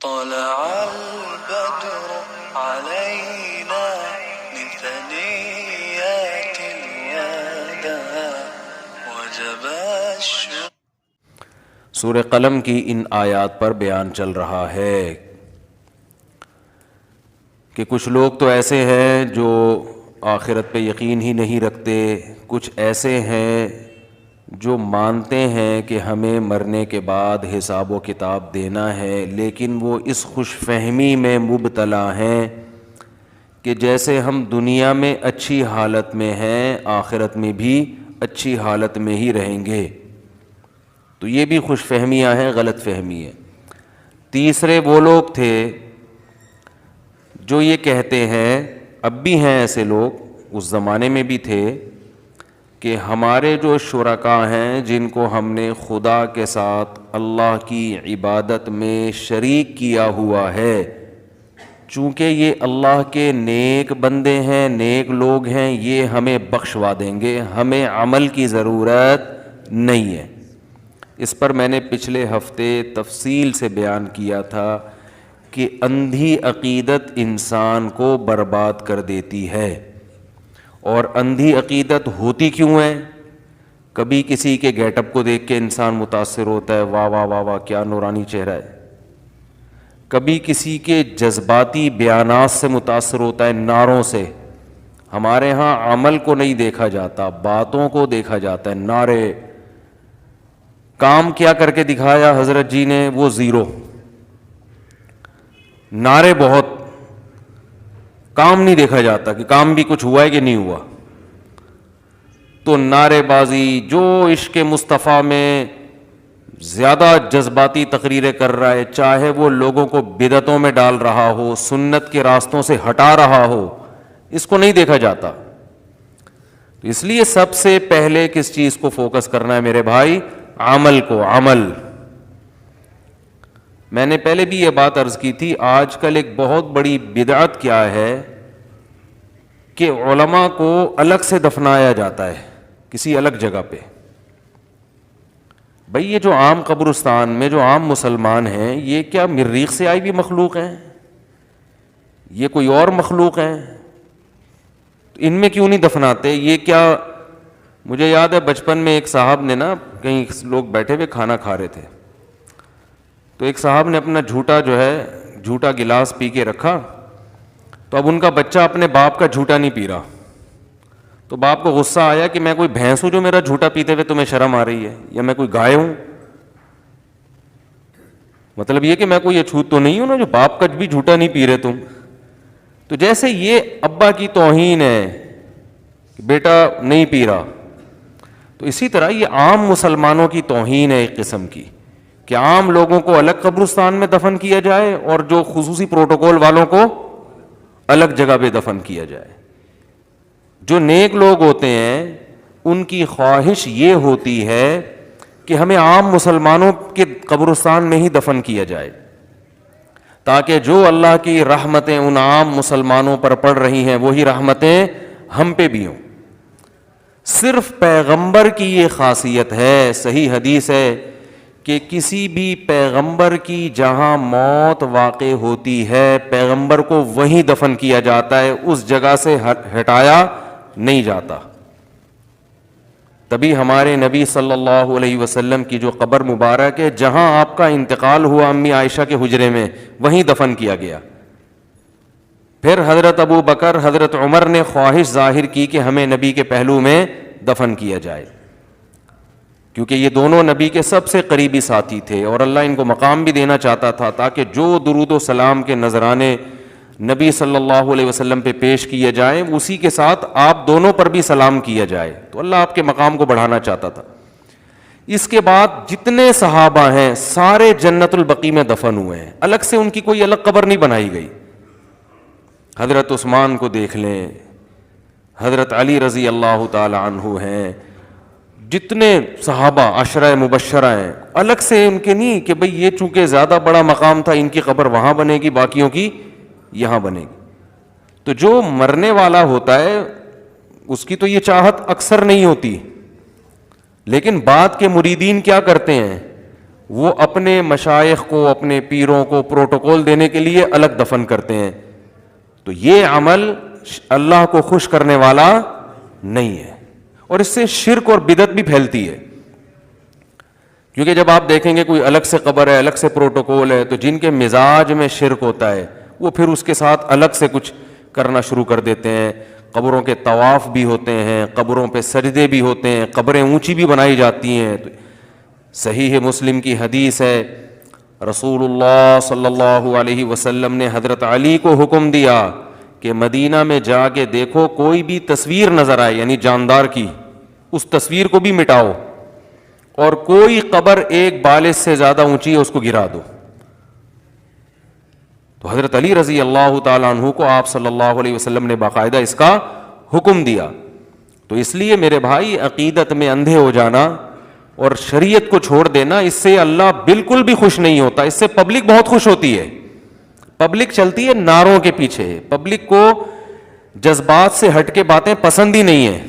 طلع البدر علينا من ثنيات الوداع وجب الشكر. سورہ قلم کی ان آیات پر بیان چل رہا ہے کہ کچھ لوگ تو ایسے ہیں جو آخرت پہ یقین ہی نہیں رکھتے، کچھ ایسے ہیں جو مانتے ہیں کہ ہمیں مرنے کے بعد حساب و کتاب دینا ہے، لیکن وہ اس خوش فہمی میں مبتلا ہیں کہ جیسے ہم دنیا میں اچھی حالت میں ہیں آخرت میں بھی اچھی حالت میں ہی رہیں گے. تو یہ بھی خوش فہمیاں ہیں، غلط فہمی ہے. تیسرے وہ لوگ تھے جو یہ کہتے ہیں، اب بھی ہیں ایسے لوگ، اس زمانے میں بھی تھے، کہ ہمارے جو شرکاء ہیں جن کو ہم نے خدا کے ساتھ اللہ کی عبادت میں شریک کیا ہوا ہے، چونکہ یہ اللہ کے نیک بندے ہیں، نیک لوگ ہیں، یہ ہمیں بخشوا دیں گے، ہمیں عمل کی ضرورت نہیں ہے. اس پر میں نے پچھلے ہفتے تفصیل سے بیان کیا تھا کہ اندھی عقیدت انسان کو برباد کر دیتی ہے. اور اندھی عقیدت ہوتی کیوں ہے؟ کبھی کسی کے گیٹ اپ کو دیکھ کے انسان متاثر ہوتا ہے، واہ واہ واہ واہ کیا نورانی چہرہ ہے. کبھی کسی کے جذباتی بیانات سے متاثر ہوتا ہے، نعروں سے. ہمارے ہاں عمل کو نہیں دیکھا جاتا، باتوں کو دیکھا جاتا ہے، نعرے. کام کیا کر کے دکھایا حضرت جی نے؟ وہ زیرو. نعرے بہت، کام نہیں دیکھا جاتا کہ کام بھی کچھ ہوا ہے کہ نہیں ہوا. تو نعرے بازی، جو عشق مصطفیٰ میں زیادہ جذباتی تقریریں کر رہا ہے، چاہے وہ لوگوں کو بدعتوں میں ڈال رہا ہو، سنت کے راستوں سے ہٹا رہا ہو، اس کو نہیں دیکھا جاتا. تو اس لیے سب سے پہلے کس چیز کو فوکس کرنا ہے میرے بھائی؟ عمل کو. عمل. میں نے پہلے بھی یہ بات عرض کی تھی، آج کل ایک بہت بڑی بدعت کیا ہے کہ علماء کو الگ سے دفنایا جاتا ہے کسی الگ جگہ پہ. بھئی یہ جو عام قبرستان میں جو عام مسلمان ہیں، یہ کیا مریخ سے آئی بھی مخلوق ہیں؟ یہ کوئی اور مخلوق ہیں؟ ان میں کیوں نہیں دفناتے؟ یہ کیا؟ مجھے یاد ہے بچپن میں ایک صاحب نے نا، کہیں لوگ بیٹھے ہوئے کھانا کھا رہے تھے، تو ایک صاحب نے اپنا جھوٹا گلاس پی کے رکھا. تو اب ان کا بچہ اپنے باپ کا جھوٹا نہیں پی رہا، تو باپ کو غصہ آیا کہ میں کوئی بھینس ہوں جو میرا جھوٹا پیتے ہوئے تمہیں شرم آ رہی ہے، یا میں کوئی گائے ہوں؟ مطلب یہ کہ میں کوئی اچھوت تو نہیں ہوں نا جو باپ کا بھی جھوٹا نہیں پی رہے تم. تو جیسے یہ ابا کی توہین ہے کہ بیٹا نہیں پی رہا، تو اسی طرح یہ عام مسلمانوں کی توہین ہے ایک قسم کی، کہ عام لوگوں کو الگ قبرستان میں دفن کیا جائے اور جو خصوصی پروٹوکول والوں کو الگ جگہ پہ دفن کیا جائے. جو نیک لوگ ہوتے ہیں ان کی خواہش یہ ہوتی ہے کہ ہمیں عام مسلمانوں کے قبرستان میں ہی دفن کیا جائے، تاکہ جو اللہ کی رحمتیں ان عام مسلمانوں پر پڑ رہی ہیں وہی رحمتیں ہم پہ بھی ہوں. صرف پیغمبر کی یہ خاصیت ہے، صحیح حدیث ہے کہ کسی بھی پیغمبر کی جہاں موت واقع ہوتی ہے پیغمبر کو وہیں دفن کیا جاتا ہے، اس جگہ سے ہٹایا نہیں جاتا. تبھی ہمارے نبی صلی اللہ علیہ وسلم کی جو قبر مبارک ہے، جہاں آپ کا انتقال ہوا امی عائشہ کے حجرے میں، وہیں دفن کیا گیا. پھر حضرت ابو بکر، حضرت عمر نے خواہش ظاہر کی کہ ہمیں نبی کے پہلو میں دفن کیا جائے، کیونکہ یہ دونوں نبی کے سب سے قریبی ساتھی تھے اور اللہ ان کو مقام بھی دینا چاہتا تھا، تاکہ جو درود و سلام کے نذرانے نبی صلی اللہ علیہ وسلم پہ پیش کیے جائیں اسی کے ساتھ آپ دونوں پر بھی سلام کیا جائے. تو اللہ آپ کے مقام کو بڑھانا چاہتا تھا. اس کے بعد جتنے صحابہ ہیں سارے جنت البقیع میں دفن ہوئے ہیں، الگ سے ان کی کوئی الگ قبر نہیں بنائی گئی. حضرت عثمان کو دیکھ لیں، حضرت علی رضی اللہ تعالی عنہ ہیں، جتنے صحابہ عشرہ مبشرہ ہیں، الگ سے ان کے نہیں کہ بھئی یہ چونکہ زیادہ بڑا مقام تھا ان کی قبر وہاں بنے گی باقیوں کی یہاں بنے گی. تو جو مرنے والا ہوتا ہے اس کی تو یہ چاہت اکثر نہیں ہوتی، لیکن بعد کے مریدین کیا کرتے ہیں؟ وہ اپنے مشائخ کو, اپنے پیروں کو پروٹوکول دینے کے لیے الگ دفن کرتے ہیں. تو یہ عمل اللہ کو خوش کرنے والا نہیں ہے, اور اس سے شرک اور بدعت بھی پھیلتی ہے. کیونکہ جب آپ دیکھیں گے کوئی الگ سے قبر ہے, الگ سے پروٹوکول ہے, تو جن کے مزاج میں شرک ہوتا ہے وہ پھر اس کے ساتھ الگ سے کچھ کرنا شروع کر دیتے ہیں. قبروں کے طواف بھی ہوتے ہیں, قبروں پہ سجدے بھی ہوتے ہیں, قبریں اونچی بھی بنائی جاتی ہیں. تو صحیح مسلم کی حدیث ہے, رسول اللہ صلی اللہ علیہ وسلم نے حضرت علی کو حکم دیا کہ مدینہ میں جا کے دیکھو, کوئی بھی تصویر نظر آئے یعنی جاندار کی, اس تصویر کو بھی مٹاؤ, اور کوئی قبر ایک بالش سے زیادہ اونچی ہے اس کو گرا دو. تو حضرت علی رضی اللہ تعالیٰ عنہ کو آپ صلی اللہ علیہ وسلم نے باقاعدہ اس کا حکم دیا. تو اس لیے میرے بھائی, عقیدت میں اندھے ہو جانا اور شریعت کو چھوڑ دینا, اس سے اللہ بالکل بھی خوش نہیں ہوتا. اس سے پبلک بہت خوش ہوتی ہے. پبلک چلتی ہے نعروں کے پیچھے, پبلک کو جذبات سے ہٹ کے باتیں پسند ہی نہیں ہیں.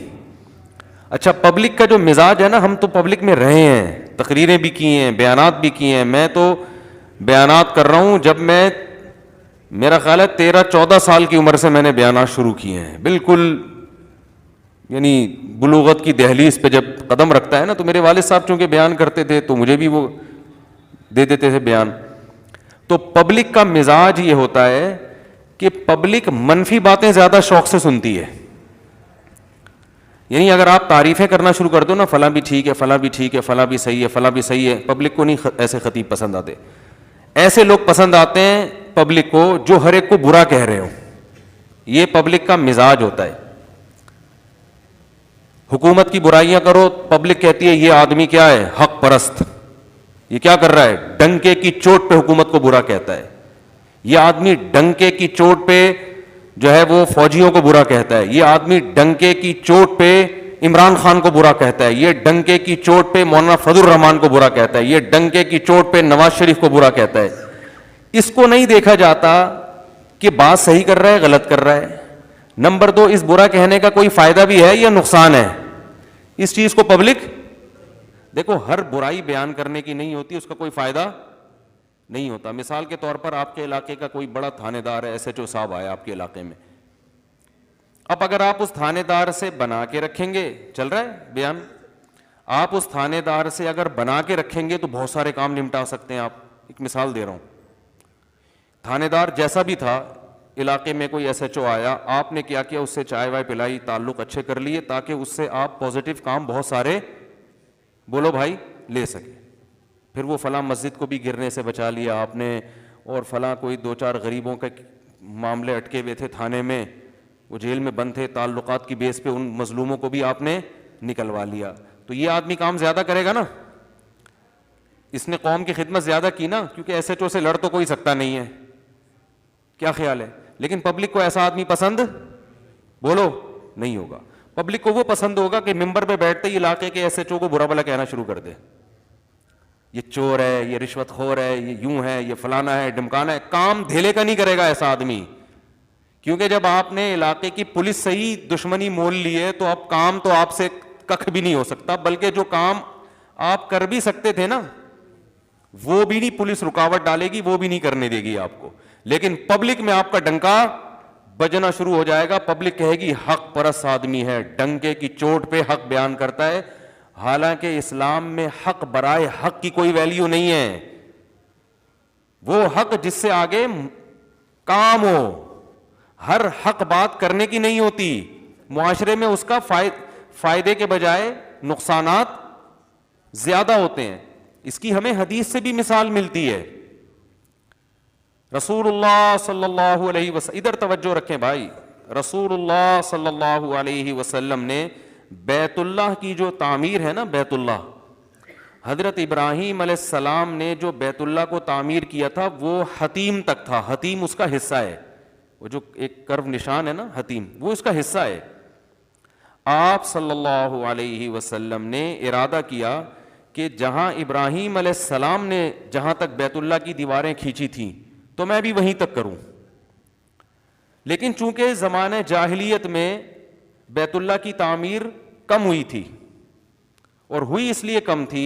اچھا, پبلک کا جو مزاج ہے نا, ہم تو پبلک میں رہے ہیں, تقریریں بھی کی ہیں, بیانات بھی کیے ہیں. میں تو بیانات کر رہا ہوں جب میں, میرا خیال ہے 13-14 سال کی عمر سے میں نے بیانات شروع کیے ہیں. بالکل یعنی بلوغت کی دہلیز پہ جب قدم رکھتا ہے نا, تو میرے والد صاحب چونکہ بیان کرتے تھے تو مجھے بھی وہ دے دیتے تھے بیان. تو پبلک کا مزاج یہ ہوتا ہے کہ پبلک منفی باتیں زیادہ شوق سے سنتی ہے. یعنی اگر آپ تعریفیں کرنا شروع کر دو نا, فلاں بھی ٹھیک ہے, فلاں بھی ٹھیک ہے, فلاں بھی صحیح ہے, فلاں بھی صحیح ہے, پبلک کو نہیں ایسے خطیب پسند آتے. ایسے لوگ پسند آتے ہیں پبلک کو جو ہر ایک کو برا کہہ رہے ہو. یہ پبلک کا مزاج ہوتا ہے. حکومت کی برائیاں کرو, پبلک کہتی ہے یہ آدمی کیا ہے, حق پرست, یہ کیا کر رہا ہے, ڈنکے کی چوٹ پہ حکومت کو برا کہتا ہے. یہ آدمی ڈنکے کی چوٹ پہ جو ہے وہ فوجیوں کو برا کہتا ہے. یہ آدمی ڈنکے کی چوٹ پہ عمران خان کو برا کہتا ہے. یہ ڈنکے کی چوٹ پہ مولانا فضل الرحمان کو برا کہتا ہے. یہ ڈنکے کی چوٹ پہ نواز شریف کو برا کہتا ہے. اس کو نہیں دیکھا جاتا کہ بات صحیح کر رہا ہے, غلط کر رہا ہے. نمبر 2, اس برا کہنے کا کوئی فائدہ بھی ہے یا نقصان ہے. اس چیز کو پبلک, دیکھو ہر برائی بیان کرنے کی نہیں ہوتی, اس کا کوئی فائدہ نہیں ہوتا. مثال کے طور پر آپ کے علاقے کا کوئی بڑا تھانے دار ہے, SHO صاحب آیا آپ کے علاقے میں. اب اگر آپ اس تھانے دار سے بنا کے رکھیں گے, چل رہا ہے بیان, آپ اس تھانے دار سے اگر بنا کے رکھیں گے تو بہت سارے کام نمٹا سکتے ہیں آپ. ایک مثال دے رہا ہوں, تھانے دار جیسا بھی تھا, علاقے میں کوئی SHO آیا, آپ نے کیا کیا, اس سے چائے وائے پلائی, تعلق اچھے کر لیے تاکہ اس سے آپ پازیٹیو کام بہت سارے, بولو بھائی, لے سکیں. پھر وہ فلاں مسجد کو بھی گرنے سے بچا لیا آپ نے, اور فلاں کوئی 2-4 غریبوں کے معاملے اٹکے ہوئے تھے تھانے میں, وہ جیل میں بند تھے, تعلقات کی بیس پہ ان مظلوموں کو بھی آپ نے نکلوا لیا. تو یہ آدمی کام زیادہ کرے گا نا, اس نے قوم کی خدمت زیادہ کی نا, کیونکہ SHO سے لڑ تو کوئی سکتا نہیں ہے. کیا خیال ہے؟ لیکن پبلک کو ایسا آدمی پسند, بولو, نہیں ہوگا. پبلک کو وہ پسند ہوگا کہ ممبر پہ بیٹھتے ہی علاقے کے SHO کو برا بھلا کہنا شروع کر دے, یہ چور ہے, یہ رشوت خور ہے, یہ یوں ہے, یہ فلانا ہے, ڈمکانا ہے. کام دھیلے کا نہیں کرے گا ایسا آدمی, کیونکہ جب آپ نے علاقے کی پولیس سے ہی دشمنی مول لی ہے تو اب کام تو آپ سے کخ بھی نہیں ہو سکتا. بلکہ جو کام آپ کر بھی سکتے تھے نا, وہ بھی نہیں پولیس رکاوٹ ڈالے گی, وہ بھی نہیں کرنے دے گی آپ کو. لیکن پبلک میں آپ کا ڈنکا بجنا شروع ہو جائے گا. پبلک کہے گی حق پرست آدمی ہے, ڈنکے کی چوٹ پہ حق بیان کرتا ہے. حالانکہ اسلام میں حق برائے حق کی کوئی ویلیو نہیں ہے. وہ حق جس سے آگے کام ہو, ہر حق بات کرنے کی نہیں ہوتی. معاشرے میں اس کا فائدے کے بجائے نقصانات زیادہ ہوتے ہیں. اس کی ہمیں حدیث سے بھی مثال ملتی ہے. رسول اللہ صلی اللہ علیہ وسلم, ادھر توجہ رکھیں بھائی, رسول اللہ صلی اللہ علیہ وسلم نے بیت اللہ کی جو تعمیر ہے نا, بیت اللہ, حضرت ابراہیم علیہ السلام نے جو بیت اللہ کو تعمیر کیا تھا وہ حتیم تک تھا. حتیم اس کا حصہ ہے, وہ جو ایک کرو نشان ہے نا حتیم, وہ اس کا حصہ ہے. آپ صلی اللہ علیہ وسلم نے ارادہ کیا کہ جہاں ابراہیم علیہ السلام نے جہاں تک بیت اللہ کی دیواریں کھینچی تھیں تو میں بھی وہیں تک کروں. لیکن چونکہ زمانہ جاہلیت میں بیت اللہ کی تعمیر کم ہوئی تھی, اور ہوئی اس لیے کم تھی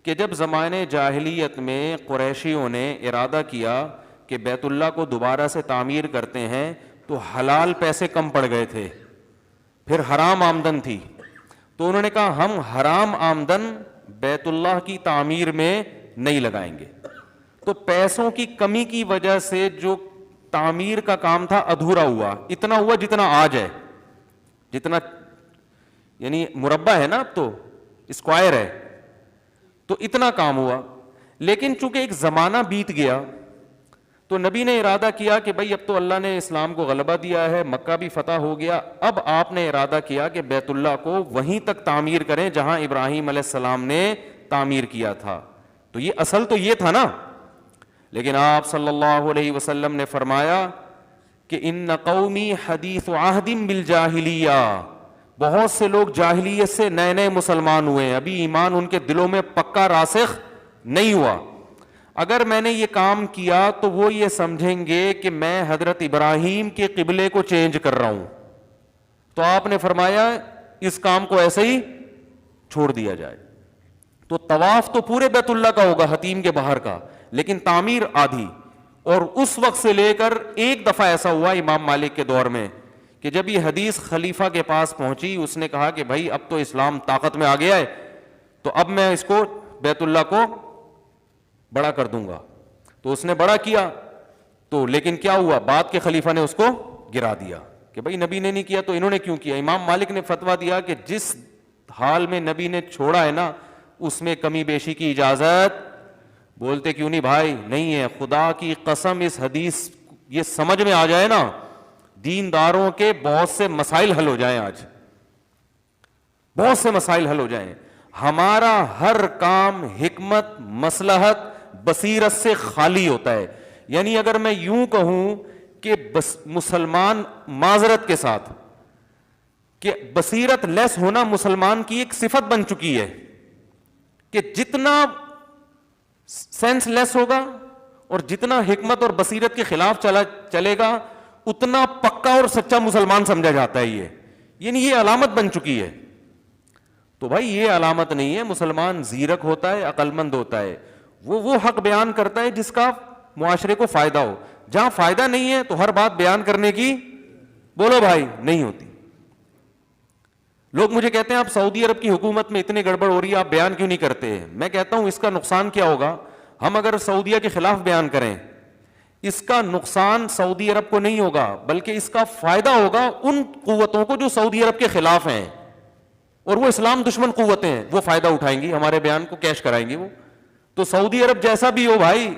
کہ جب زمانے جاہلیت میں قریشیوں نے ارادہ کیا کہ بیت اللہ کو دوبارہ سے تعمیر کرتے ہیں تو حلال پیسے کم پڑ گئے تھے، پھر حرام آمدن تھی، تو انہوں نے کہا ہم حرام آمدن بیت اللہ کی تعمیر میں نہیں لگائیں گے. تو پیسوں کی کمی کی وجہ سے جو تعمیر کا کام تھا ادھورا ہوا، اتنا ہوا جتنا آج ہے، جتنا یعنی مربع ہے نا، اب تو اسکوائر ہے، تو اتنا کام ہوا. لیکن چونکہ ایک زمانہ بیت گیا تو نبی نے ارادہ کیا کہ بھئی اب تو اللہ نے اسلام کو غلبہ دیا ہے، مکہ بھی فتح ہو گیا، اب آپ نے ارادہ کیا کہ بیت اللہ کو وہیں تک تعمیر کریں جہاں ابراہیم علیہ السلام نے تعمیر کیا تھا. تو یہ اصل تو یہ تھا نا. لیکن آپ صلی اللہ علیہ وسلم نے فرمایا کہ ان قومی حدیث عہد بالجاہلیہ، بہت سے لوگ جاہلیت سے نئے نئے مسلمان ہوئے ہیں، ابھی ایمان ان کے دلوں میں پکا راسخ نہیں ہوا. اگر میں نے یہ کام کیا تو وہ یہ سمجھیں گے کہ میں حضرت ابراہیم کے قبلے کو چینج کر رہا ہوں. تو آپ نے فرمایا اس کام کو ایسے ہی چھوڑ دیا جائے. تو طواف تو پورے بیت اللہ کا ہوگا، حتیم کے باہر کا، لیکن تعمیر آدھی. اور اس وقت سے لے کر ایک دفعہ ایسا ہوا امام مالک کے دور میں کہ جب یہ حدیث خلیفہ کے پاس پہنچی، اس نے کہا کہ بھائی اب تو اسلام طاقت میں آ گیا ہے، تو اب میں اس کو بیت اللہ کو بڑا کر دوں گا. تو اس نے بڑا کیا، تو لیکن کیا ہوا، بعد کے خلیفہ نے اس کو گرا دیا کہ بھائی نبی نے نہیں کیا تو انہوں نے کیوں کیا. امام مالک نے فتویٰ دیا کہ جس حال میں نبی نے چھوڑا ہے نا اس میں کمی بیشی کی اجازت. بولتے کیوں نہیں بھائی؟ نہیں ہے، خدا کی قسم اس حدیث یہ سمجھ میں آ جائے نا، دینداروں کے بہت سے مسائل حل ہو جائیں. آج بہت سے مسائل حل ہو جائیں. ہمارا ہر کام حکمت، مصلحت، بصیرت سے خالی ہوتا ہے. یعنی اگر میں یوں کہوں کہ مسلمان معذرت کے ساتھ کہ بصیرت لیس ہونا مسلمان کی ایک صفت بن چکی ہے کہ جتنا سینس لیس ہوگا اور جتنا حکمت اور بصیرت کے خلاف چلے گا اتنا پکا اور سچا مسلمان سمجھا جاتا ہے. یعنی یہ علامت بن چکی ہے. تو بھائی یہ علامت نہیں ہے. مسلمان زیرک ہوتا ہے، عقل مند ہوتا ہے، وہ حق بیان کرتا ہے جس کا معاشرے کو فائدہ ہو. جہاں فائدہ نہیں ہے تو ہر بات بیان کرنے کی بولو بھائی نہیں ہوتی. لوگ مجھے کہتے ہیں آپ سعودی عرب کی حکومت میں اتنی گڑبڑ ہو رہی ہے، آپ بیان کیوں نہیں کرتے؟ میں کہتا ہوں اس کا نقصان کیا ہوگا. ہم اگر سعودیہ کے خلاف بیان کریں اس کا نقصان سعودی عرب کو نہیں ہوگا بلکہ اس کا فائدہ ہوگا ان قوتوں کو جو سعودی عرب کے خلاف ہیں، اور وہ اسلام دشمن قوتیں ہیں، وہ فائدہ اٹھائیں گی، ہمارے بیان کو کیش کرائیں گی. وہ تو سعودی عرب جیسا بھی ہو بھائی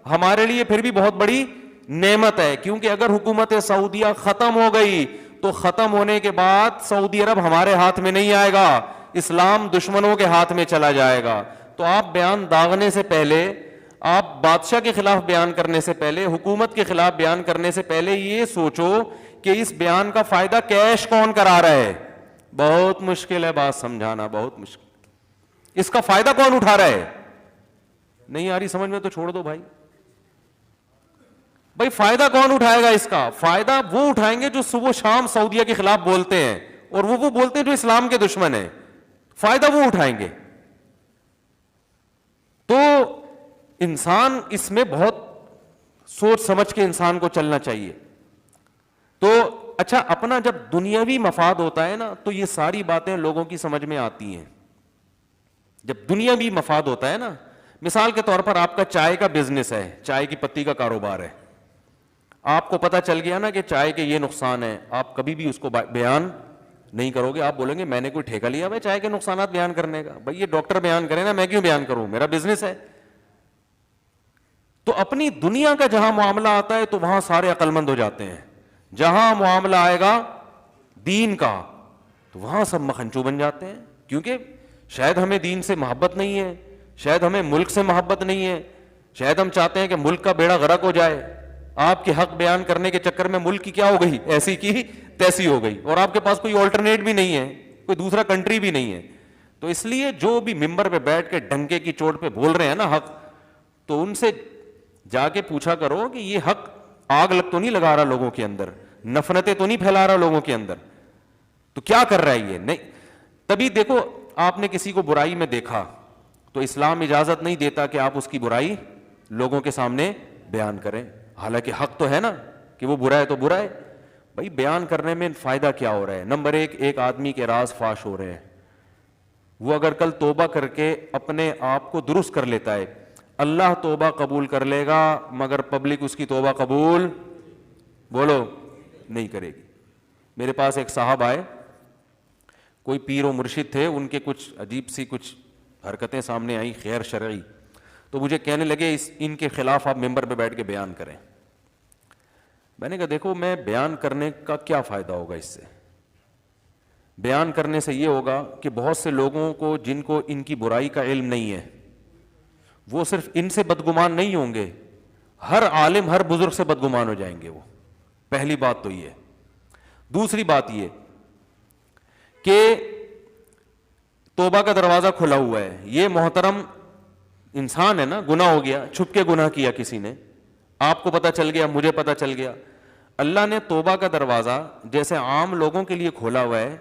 ہمارے لیے پھر بھی بہت بڑی نعمت ہے، کیونکہ اگر حکومت سعودیہ ختم ہو گئی تو ختم ہونے کے بعد سعودی عرب ہمارے ہاتھ میں نہیں آئے گا، اسلام دشمنوں کے ہاتھ میں چلا جائے گا. تو آپ بیان داغنے سے پہلے، آپ بادشاہ کے خلاف بیان کرنے سے پہلے، حکومت کے خلاف بیان کرنے سے پہلے یہ سوچو کہ اس بیان کا فائدہ کیش کون کرا رہا ہے. بہت مشکل ہے بات سمجھانا، بہت مشکل. اس کا فائدہ کون اٹھا رہا ہے؟ نہیں آ رہی سمجھ میں تو چھوڑ دو بھائی. بھائی فائدہ کون اٹھائے گا؟ اس کا فائدہ وہ اٹھائیں گے جو صبح شام سعودیہ کے خلاف بولتے ہیں، اور وہ بولتے ہیں جو اسلام کے دشمن ہیں. فائدہ وہ اٹھائیں گے. تو انسان اس میں بہت سوچ سمجھ کے انسان کو چلنا چاہیے. تو اچھا اپنا جب دنیاوی مفاد ہوتا ہے نا تو یہ ساری باتیں لوگوں کی سمجھ میں آتی ہیں. جب دنیاوی مفاد ہوتا ہے نا، مثال کے طور پر آپ کا چائے کا بزنس ہے، چائے کی پتی کا کاروبار ہے، آپ کو پتا چل گیا نا کہ چائے کے یہ نقصان ہے، آپ کبھی بھی اس کو بیان نہیں کرو گے. آپ بولیں گے میں نے کوئی ٹھیکہ لیا بھائی چائے کے نقصانات بیان کرنے کا؟ بھائی یہ ڈاکٹر بیان کرے نا، میں کیوں بیان کروں، میرا بزنس ہے. تو اپنی دنیا کا جہاں معاملہ آتا ہے تو وہاں سارے عقل مند ہو جاتے ہیں. جہاں معاملہ آئے گا دین کا تو وہاں سب مکھنچو بن جاتے ہیں، کیونکہ شاید ہمیں دین سے محبت نہیں ہے، شاید ہمیں ملک سے محبت نہیں ہے، شاید ہم چاہتے ہیں کہ ملک کا بیڑا غرق ہو جائے. آپ کے حق بیان کرنے کے چکر میں ملک کی کیا ہو گئی، ایسی کی تیسی ہو گئی، اور آپ کے پاس کوئی آلٹرنیٹ بھی نہیں ہے، کوئی دوسرا کنٹری بھی نہیں ہے. تو اس لیے جو بھی ممبر پہ بیٹھ کے ڈنکے کی چوٹ پہ بول رہے ہیں نا حق، تو ان سے جا کے پوچھا کرو کہ یہ حق آگ لگ تو نہیں لگا رہا لوگوں کے اندر، نفرتیں تو نہیں پھیلا رہا لوگوں کے اندر، تو کیا کر رہا ہے یہ نہیں. تبھی دیکھو آپ نے کسی کو برائی میں دیکھا تو اسلام اجازت نہیں دیتا کہ آپ اس کی برائی لوگوں کے سامنے بیان کریں، حالانکہ حق تو ہے نا کہ وہ برا ہے تو برا ہے. بھائی بیان کرنے میں فائدہ کیا ہو رہا ہے؟ نمبر ایک آدمی کے راز فاش ہو رہے ہیں، وہ اگر کل توبہ کر کے اپنے آپ کو درست کر لیتا ہے، اللہ توبہ قبول کر لے گا، مگر پبلک اس کی توبہ قبول بولو نہیں کرے گی. میرے پاس ایک صاحب آئے، کوئی پیر و مرشد تھے، ان کے کچھ عجیب سی کچھ حرکتیں سامنے آئیں غیر شرعی، تو مجھے کہنے لگے ان کے خلاف آپ ممبر پہ بیٹھ کے بیان کریں. میں نے کہا دیکھو میں بیان کرنے کا کیا فائدہ ہوگا؟ اس سے بیان کرنے سے یہ ہوگا کہ بہت سے لوگوں کو جن کو ان کی برائی کا علم نہیں ہے، وہ صرف ان سے بدگمان نہیں ہوں گے، ہر عالم ہر بزرگ سے بدگمان ہو جائیں گے. وہ پہلی بات تو یہ. دوسری بات یہ کہ توبہ کا دروازہ کھلا ہوا ہے، یہ محترم انسان ہے نا، گناہ ہو گیا، چھپ کے گناہ کیا کسی نے، آپ کو پتہ چل گیا، مجھے پتہ چل گیا. اللہ نے توبہ کا دروازہ جیسے عام لوگوں کے لیے کھولا ہوا ہے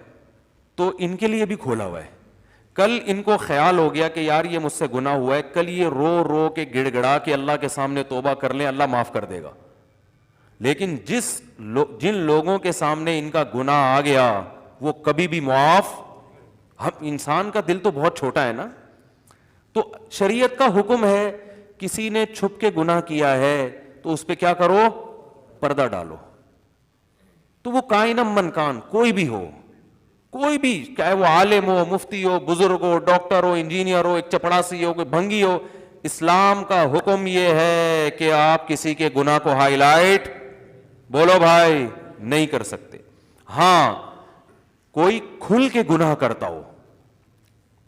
تو ان کے لیے بھی کھولا ہوا ہے. کل ان کو خیال ہو گیا کہ یار یہ مجھ سے گناہ ہوا ہے، کل یہ رو رو کے گڑ گڑا کے اللہ کے سامنے توبہ کر لیں، اللہ معاف کر دے گا. لیکن جن لوگوں کے سامنے ان کا گناہ آ گیا وہ کبھی بھی معاف، انسان کا دل تو بہت چھوٹا ہے نا. تو شریعت کا حکم ہے کسی نے چھپ کے گناہ کیا ہے تو اس پہ کیا کرو؟ پردہ ڈالو. تو وہ کائنم من کان، کوئی بھی ہو، کوئی بھی، چاہے وہ عالم ہو، مفتی ہو، بزرگ ہو، ڈاکٹر ہو، انجینئر ہو، ایک چپڑاسی ہو، کوئی بھنگی ہو، اسلام کا حکم یہ ہے کہ آپ کسی کے گناہ کو ہائی لائٹ بولو بھائی نہیں کر سکتے. ہاں کوئی کھل کے گناہ کرتا ہو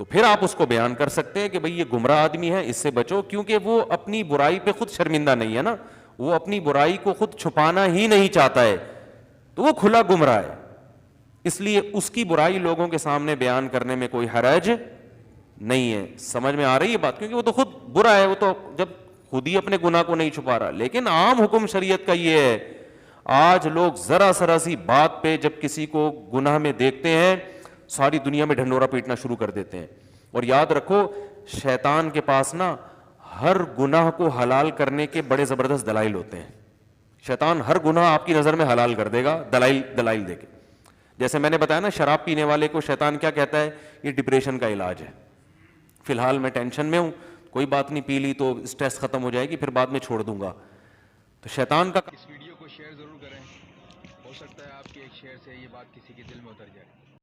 تو پھر آپ اس کو بیان کر سکتے ہیں کہ بھئی یہ گمراہ آدمی ہے، اس سے بچو، کیونکہ وہ اپنی برائی پہ خود شرمندہ نہیں ہے نا، وہ اپنی برائی کو خود چھپانا ہی نہیں چاہتا ہے، تو وہ کھلا گمراہ ہے. اس لیے اس کی برائی لوگوں کے سامنے بیان کرنے میں کوئی حرج نہیں ہے. سمجھ میں آ رہی ہے بات؟ کیونکہ وہ تو خود برا ہے، وہ تو جب خود ہی اپنے گناہ کو نہیں چھپا رہا. لیکن عام حکم شریعت کا یہ ہے، آج لوگ ذرا سی بات پہ جب کسی کو گناہ میں دیکھتے ہیں ساری دنیا میں ڈھنڈورا پیٹنا شروع کر دیتے ہیں. اور یاد رکھو شیطان کے پاس نا ہر گناہ کو حلال کرنے کے بڑے زبردست دلائل ہوتے ہیں. شیطان ہر گناہ آپ کی نظر میں حلال کر دے گا دلائل دے کے. جیسے میں نے بتایا نا شراب پینے والے کو شیطان کیا کہتا ہے؟ یہ ڈپریشن کا علاج ہے، فی الحال میں ٹینشن میں ہوں، کوئی بات نہیں، پی لی تو اسٹریس ختم ہو جائے گی، پھر بعد میں چھوڑ دوں گا. تو شیطان کا اس ویڈیو کو شیئر ضرور کریں، ہو سکتا ہے آپ کے ایک شیئر سے یہ بات کسی کے دل میں اتر جائے.